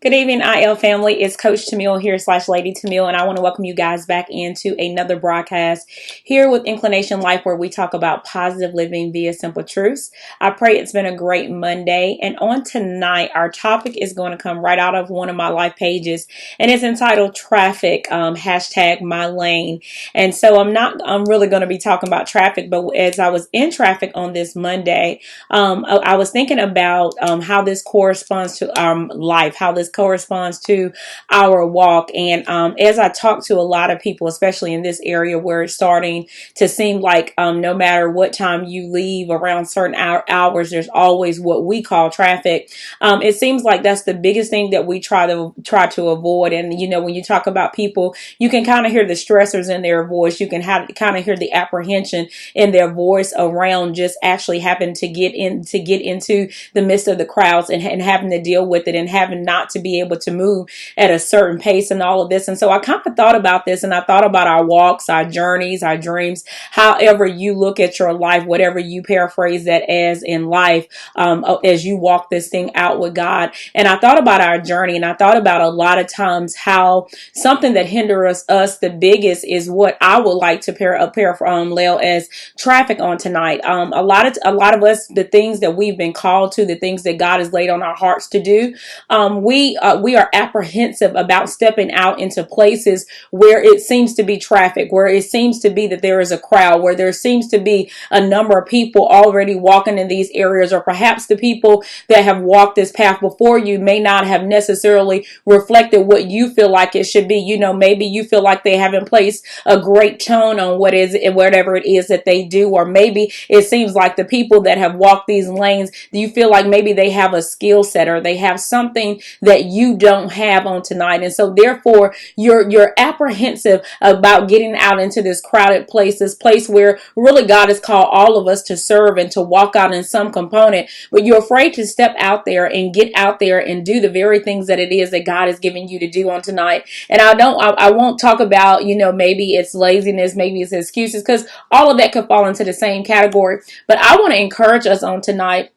Good evening, IL family. It's Coach Tamil here / Lady Tamil, and I want to welcome you guys back into another broadcast here with Inclination Life, where we talk about positive living via simple truths. I pray it's been a great Monday, and on tonight, our topic is going to come right out of one of my life pages, and it's entitled "Traffic." Hashtag my lane. And so I'm really going to be talking about traffic, but as I was in traffic on this Monday, I was thinking about how this corresponds to our life, how this corresponds to our walk. And as I talk to a lot of people, especially in this area where it's starting to seem like no matter what time you leave around certain hours, there's always what we call traffic. It seems like that's the biggest thing that we try to avoid. And when you talk about people, you can kind of hear the stressors in their voice. You can kind of hear the apprehension in their voice around just actually having to get into the midst of the crowds and having to deal with it and having not to be able to move at a certain pace and all of this. And so I kind of thought about this, and I thought about our walks, our journeys, our dreams, however you look at your life, whatever you paraphrase that as in life, as you walk this thing out with God. And I thought about our journey, and I thought about a lot of times how something that hinders us the biggest is what I would like to parallel as traffic on tonight. A lot of us, the things that we've been called to, the things that God has laid on our hearts to do, we are apprehensive about stepping out into places where it seems to be traffic, where it seems to be that there is a crowd, where there seems to be a number of people already walking in these areas, or perhaps the people that have walked this path before you may not have necessarily reflected what you feel like it should be. Maybe you feel like they haven't placed a great tone on whatever it is that they do, or maybe it seems like the people that have walked these lanes, you feel like maybe they have a skill set or they have something that you don't have on tonight. And so therefore you're apprehensive about getting out into this crowded place, this place where really God has called all of us to serve and to walk out in some component, but you're afraid to step out there and get out there and do the very things that it is that God has given you to do on tonight. And I won't talk about, maybe it's laziness, maybe it's excuses, because all of that could fall into the same category. But I want to encourage us on tonight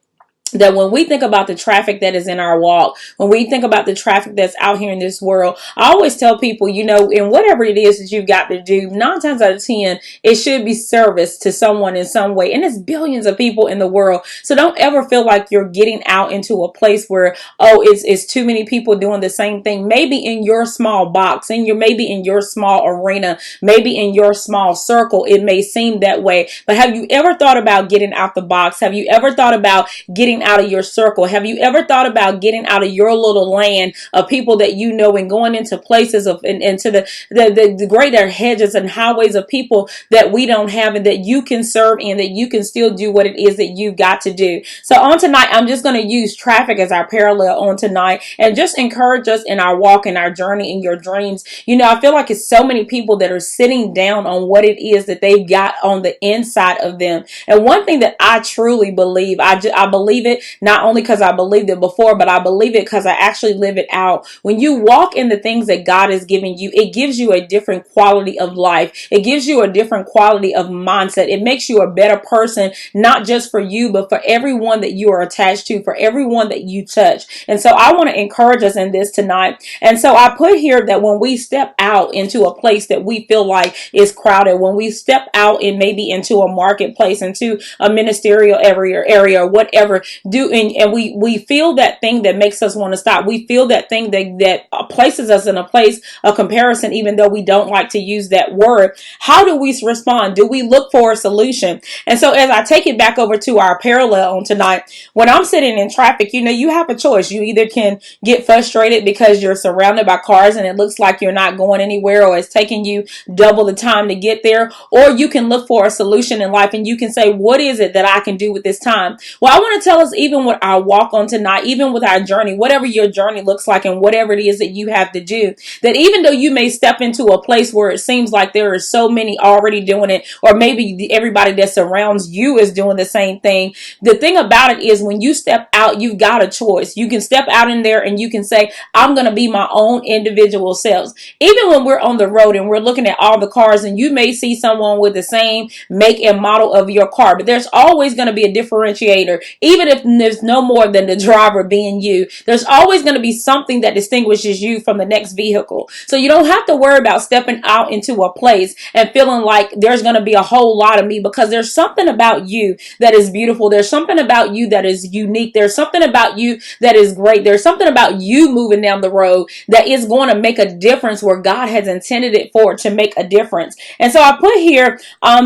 that when we think about the traffic that is in our walk, when we think about the traffic that's out here in this world, I always tell people, in whatever it is that you've got to do, 9 times out of 10, it should be service to someone in some way. And there's billions of people in the world. So don't ever feel like you're getting out into a place where, it's too many people doing the same thing. Maybe in your small box, maybe in your small arena, maybe in your small circle, it may seem that way. But have you ever thought about getting out the box? Have you ever thought about getting out of your circle? Have you ever thought about getting out of your little land of people that you know and going into places into the greater hedges and highways of people that we don't have and that you can serve in, that you can still do what it is that you've got to do? So on tonight, I'm just going to use traffic as our parallel on tonight and just encourage us in our walk and our journey in your dreams. I feel like it's so many people that are sitting down on what it is that they've got on the inside of them. And one thing that I truly believe, I believe it not only because I believed it before, but I believe it because I actually live it out. When you walk in the things that God has given you, it gives you a different quality of life. It gives you a different quality of mindset. It makes you a better person, not just for you, but for everyone that you are attached to, for everyone that you touch. And so I want to encourage us in this tonight. And so I put here that when we step out into a place that we feel like is crowded, when we step out and maybe into a marketplace, into a ministerial area or whatever, and we feel that thing that makes us want to stop. We feel that thing that places us in a place of comparison, even though we don't like to use that word. How do we respond? Do we look for a solution? And so as I take it back over to our parallel on tonight, when I'm sitting in traffic, you have a choice. You either can get frustrated because you're surrounded by cars and it looks like you're not going anywhere, or it's taking you double the time to get there, or you can look for a solution in life and you can say, what is it that I can do with this time? Well, I want to tell us, even with our walk on tonight, even with our journey, whatever your journey looks like and whatever it is that you have to do, that even though you may step into a place where it seems like there are so many already doing it, or maybe everybody that surrounds you is doing the same thing, the thing about it is when you step out, you've got a choice. You can step out in there and you can say, I'm going to be my own individual selves. Even when we're on the road and we're looking at all the cars, and you may see someone with the same make and model of your car, but there's always going to be a differentiator. Even if there's no more than the driver being you, there's always going to be something that distinguishes you from the next vehicle. So you don't have to worry about stepping out into a place and feeling like there's going to be a whole lot of me, because there's something about you that is beautiful. There's something about you that is unique. There's something about you that is great. There's something about you moving down the road that is going to make a difference where God has intended it for to make a difference. And so I put here,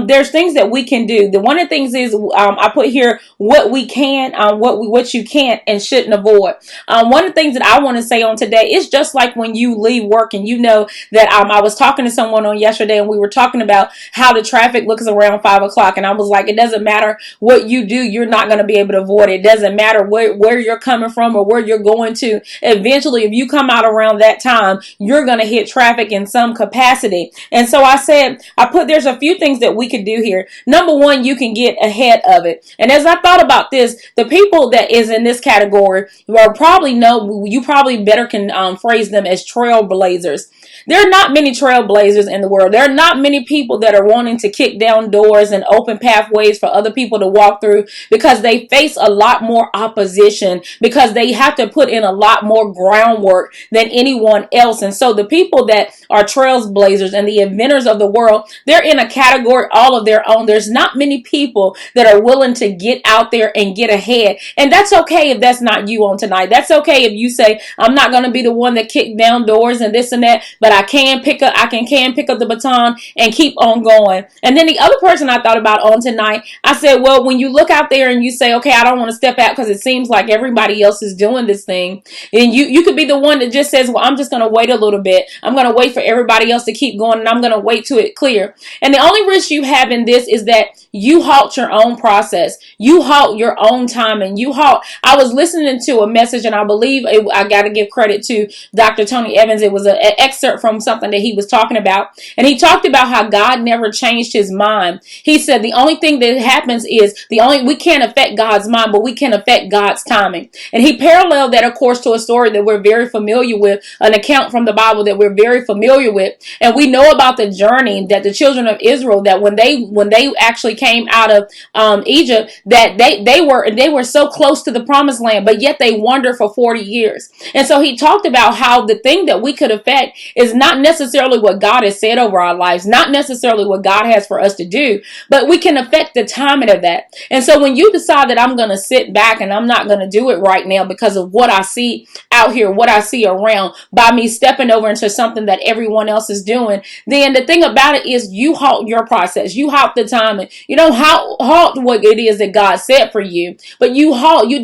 there's things that we can do. The one of the things is, I put here what we can, what you can't and shouldn't avoid. One of the things that I want to say on today is just like when you leave work, and you know that I was talking to someone on yesterday, and we were talking about how the traffic looks around 5 o'clock, and I was like, it doesn't matter what you do, you're not going to be able to avoid it. It doesn't matter where you're coming from or where you're going to. Eventually, if you come out around that time, you're going to hit traffic in some capacity. And so I said, there's a few things that we could do here. Number one, you can get ahead of it. And as I thought about this, the people that is in this category, you probably better can phrase them as trailblazers. There are not many trailblazers in the world. There are not many people that are wanting to kick down doors and open pathways for other people to walk through, because they face a lot more opposition, because they have to put in a lot more groundwork than anyone else. And so the people that are trailblazers and the inventors of the world, they're in a category all of their own. There's not many people that are willing to get out there and get ahead. And that's okay if that's not you on tonight. That's okay if you say, I'm not going to be the one that kick down doors and this and that, but I can pick up the baton and keep on going. And then the other person I thought about on tonight, I said, well, when you look out there and you say, okay, I don't want to step out because it seems like everybody else is doing this thing. And you could be the one that just says, well, I'm just going to wait a little bit. I'm going to wait for everybody else to keep going, and I'm going to wait till it clear. And the only risk you have in this is that you halt your own process. You halt your own timing. I was listening to a message, and I believe I got to give credit to Dr. Tony Evans. It was an excerpt from something that he was talking about. And he talked about how God never changed his mind. He said the only thing that happens is we can't affect God's mind, but we can affect God's timing. And he paralleled that, of course, to a story that we're very familiar with, an account from the Bible that we're very familiar with. And we know about the journey that the children of Israel, that when they actually came out of Egypt, that they were so close to the promised land, but yet they wandered for 40 years. And so he talked about how the thing that we could affect is not necessarily what God has said over our lives, not necessarily what God has for us to do, but we can affect the timing of that. And so when you decide that I'm going to sit back and I'm not going to do it right now because of what I see out here, what I see around, by me stepping over into something that everyone else is doing, then the thing about it is you halt your process. You halt the timing. You don't halt what it is that God said for you, but you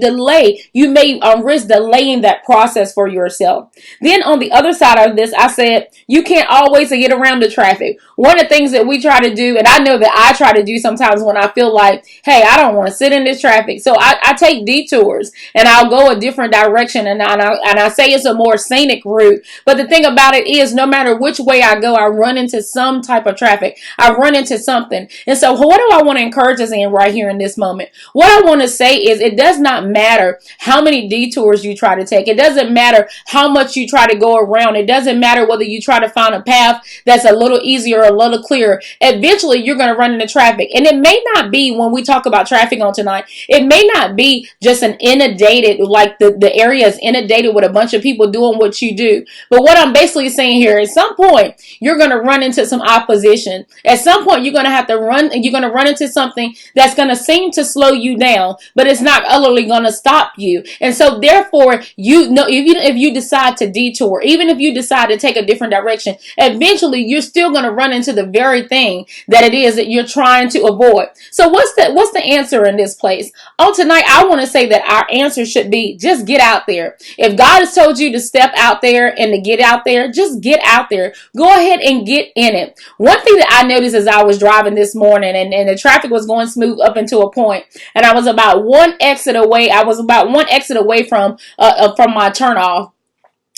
delay. You may risk delaying that process for yourself. Then on the other side of this, I said, you can't always get around the traffic. One of the things that we try to do, and I know that I try to do sometimes when I feel like, hey, I don't want to sit in this traffic. So I take detours and I'll go a different direction, and I say it's a more scenic route. But the thing about it is, no matter which way I go, I run into some type of traffic. I run into something. And so what do I want to encourage us in right here in this moment? What I want to say is, it does not matter how many detours you try to take. It doesn't matter how much you try to go around. It doesn't matter whether you try to find a path that's a little easier or a little clearer. Eventually, you're going to run into traffic. And it may not be, when we talk about traffic on tonight, it may not be just an inundated, like the area is inundated with a bunch of people doing what you do. But what I'm basically saying here, at some point, you're going to run into some opposition. At some point, you're going to run into something that's going to seem to slow you down, but it's not utterly going to stop you. And so therefore, if you decide to detour, even if you decide to take a different direction, eventually you're still going to run into the very thing that it is that you're trying to avoid. So what's the answer in this place? On tonight, I want to say that our answer should be, just get out there. If God has told you to step out there and to get out there, just get out there. Go ahead and get in it. One thing that I noticed as I was driving this morning, and the traffic was going smooth up until a point, and I was about one exit away from my turnoff.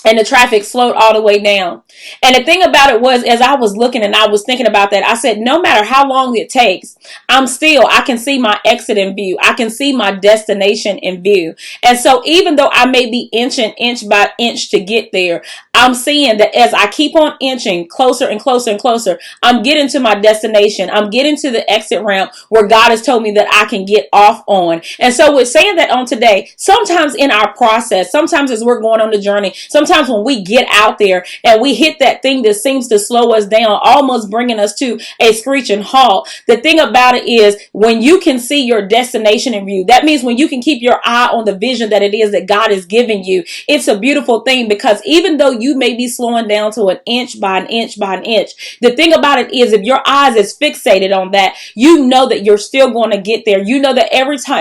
And the traffic slowed all the way down. And the thing about it was, as I was looking and I was thinking about that, I said, no matter how long it takes, I can see my exit in view. I can see my destination in view. And so even though I may be inch by inch to get there, I'm seeing that as I keep on inching closer and closer and closer, I'm getting to my destination. I'm getting to the exit ramp where God has told me that I can get off on. And so with saying that on today, sometimes in our process, sometimes as we're going on the journey, sometimes when we get out there and we hit that thing that seems to slow us down, almost bringing us to a screeching halt, the thing about it is when you can see your destination in view, that means when you can keep your eye on the vision that it is that God is giving you, it's a beautiful thing, because even though you may be slowing down to an inch by an inch by an inch, the thing about it is if your eyes is fixated on that, you know that you're still going to get there. You know that every time,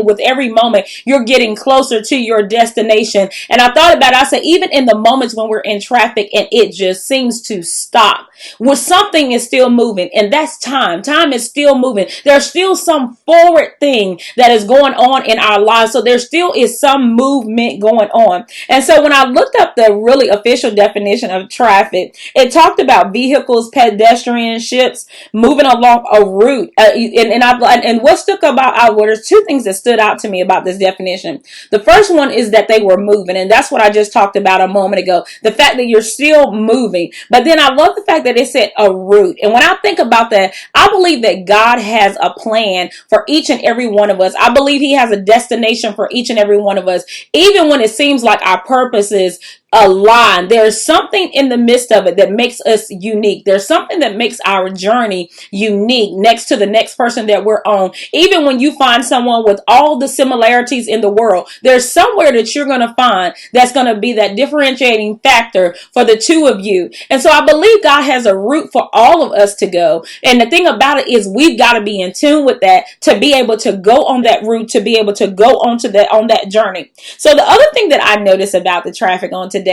with every moment, you're getting closer to your destination. And I thought about it, I said, even in the moments when we're in traffic and it just seems to stop, when something is still moving, and that's time. Time is still moving. There's still some forward thing that is going on in our lives. So there still is some movement going on. And so when I looked up the really official definition of traffic, it talked about vehicles, pedestrian, ships moving along a route. And what stuck about, well, there's two things that stood out to me about this definition. The first one is that they were moving, and that's what I just talked about a moment ago. The fact that you're still moving. But then I love the fact that it said a route. And when I think about that, I believe that God has a plan for each and every one of us. I believe He has a destination for each and every one of us. Even when it seems like our purposes align, there's something in the midst of it that makes us unique. There's something that makes our journey unique next to the next person that we're on. Even when you find someone with all the similarities in the world, there's somewhere that you're going to find that's going to be that differentiating factor for the two of you. And so I believe God has a route for all of us to go. And the thing about it is we've got to be in tune with that to be able to go on that route, to be able to go on that journey. So the other thing that I noticed about the traffic on today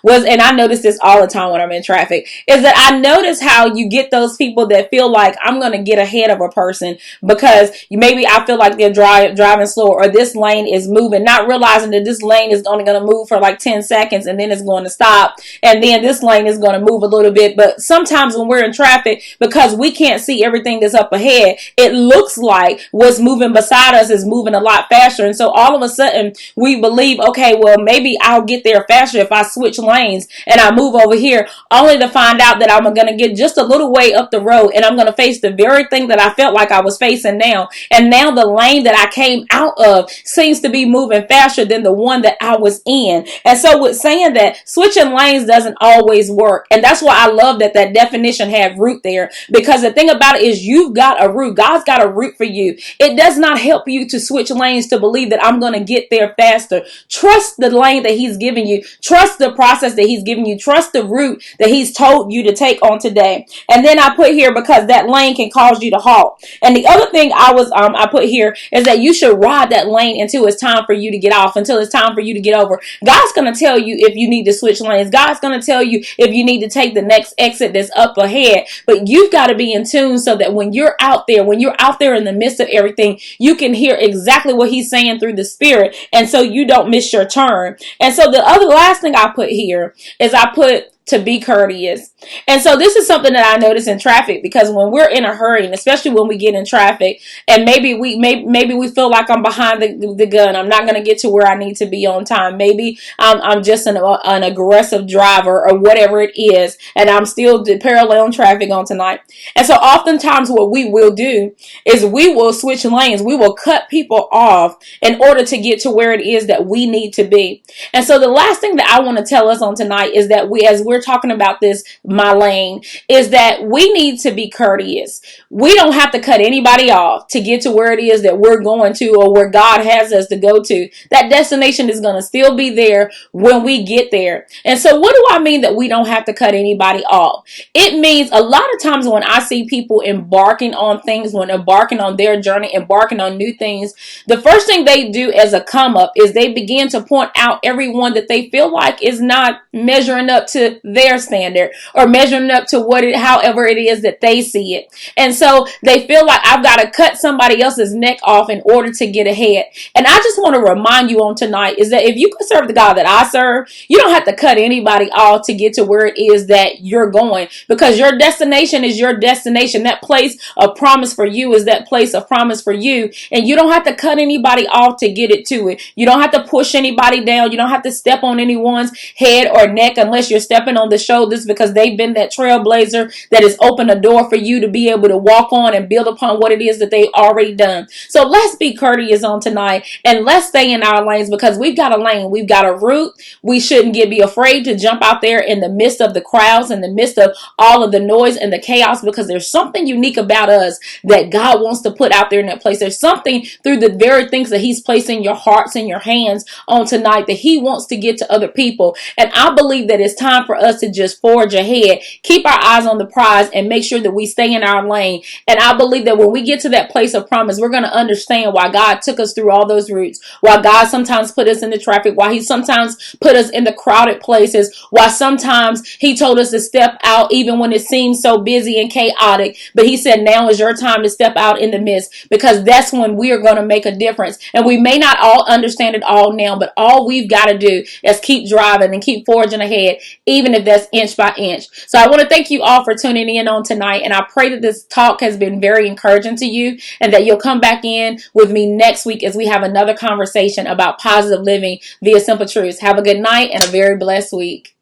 was, and I notice this all the time when I'm in traffic, is that I notice how you get those people that feel like I'm going to get ahead of a person because maybe I feel like they're driving slow, or this lane is moving, not realizing that this lane is only going to move for like 10 seconds and then it's going to stop, and then this lane is going to move a little bit. But sometimes when we're in traffic, because we can't see everything that's up ahead, it looks like what's moving beside us is moving a lot faster. And so all of a sudden we believe, okay, well, maybe I'll get there faster if I switch lanes and I move over here, only to find out that I'm going to get just a little way up the road and I'm going to face the very thing that I felt like I was facing now. And now the lane that I came out of seems to be moving faster than the one that I was in. And so with saying that, switching lanes doesn't always work. And that's why I love that definition had route there, because the thing about it is you've got a route. God's got a route for you. It does not help you to switch lanes to believe that I'm going to get there faster. Trust the lane that He's giving you. Trust the process that He's giving you. Trust the route that He's told you to take on today. And then I put here, because that lane can cause you to halt. And the other thing I put here is that you should ride that lane until it's time for you to get off, until it's time for you to get over. God's going to tell you if you need to switch lanes. God's going to tell you if you need to take the next exit that's up ahead. But you've got to be in tune so that when you're out there in the midst of everything, you can hear exactly what He's saying through the Spirit, and so you don't miss your turn. And so the last thing I put here is I put to be courteous. And so this is something that I notice in traffic, because when we're in a hurry, and especially when we get in traffic, and maybe we feel like I'm behind the gun, I'm not going to get to where I need to be on time. Maybe I'm just an aggressive driver or whatever it is, and I'm still parallel traffic on tonight. And so oftentimes what we will do is we will switch lanes. We will cut people off in order to get to where it is that we need to be. And so the last thing that I want to tell us on tonight is that as we're talking about this, my lane, is that we need to be courteous. We don't have to cut anybody off to get to where it is that we're going to, or where God has us to go to. That destination is going to still be there when we get there. And so what do I mean that we don't have to cut anybody off? It means a lot of times when I see people embarking on things, when embarking on their journey, embarking on new things, the first thing they do as a come up is they begin to point out everyone that they feel like is not measuring up to their standard or measuring up to however it is that they see it. And so they feel like I've got to cut somebody else's neck off in order to get ahead. And I just want to remind you on tonight is that if you can serve the God that I serve, you don't have to cut anybody off to get to where it is that you're going, because your destination is your destination. That place of promise for you is that place of promise for you. And you don't have to cut anybody off to get it to it. You don't have to push anybody down. You don't have to step on anyone's head or neck unless you're stepping on the shoulders, because they've been that trailblazer that has opened a door for you to be able to walk on and build upon what it is that they've already done. So let's be courteous on tonight and let's stay in our lanes, because we've got a lane. We've got a route. We shouldn't be afraid to jump out there in the midst of the crowds, in the midst of all of the noise and the chaos, because there's something unique about us that God wants to put out there in that place. There's something through the very things that he's placed in your hearts and your hands on tonight that he wants to get to other people. And I believe that it's time for us to just forge ahead, keep our eyes on the prize, and make sure that we stay in our lane. And I believe that when we get to that place of promise, we're going to understand why God took us through all those routes, why God sometimes put us in the traffic, why he sometimes put us in the crowded places, why sometimes he told us to step out even when it seems so busy and chaotic. But he said, now is your time to step out in the midst, because that's when we are going to make a difference. And we may not all understand it all now, but all we've got to do is keep driving and keep forging ahead, even if that's inch by inch. So I want to thank you all for tuning in on tonight. And I pray that this talk has been very encouraging to you, and that you'll come back in with me next week as we have another conversation about positive living via simple truths. Have a good night and a very blessed week.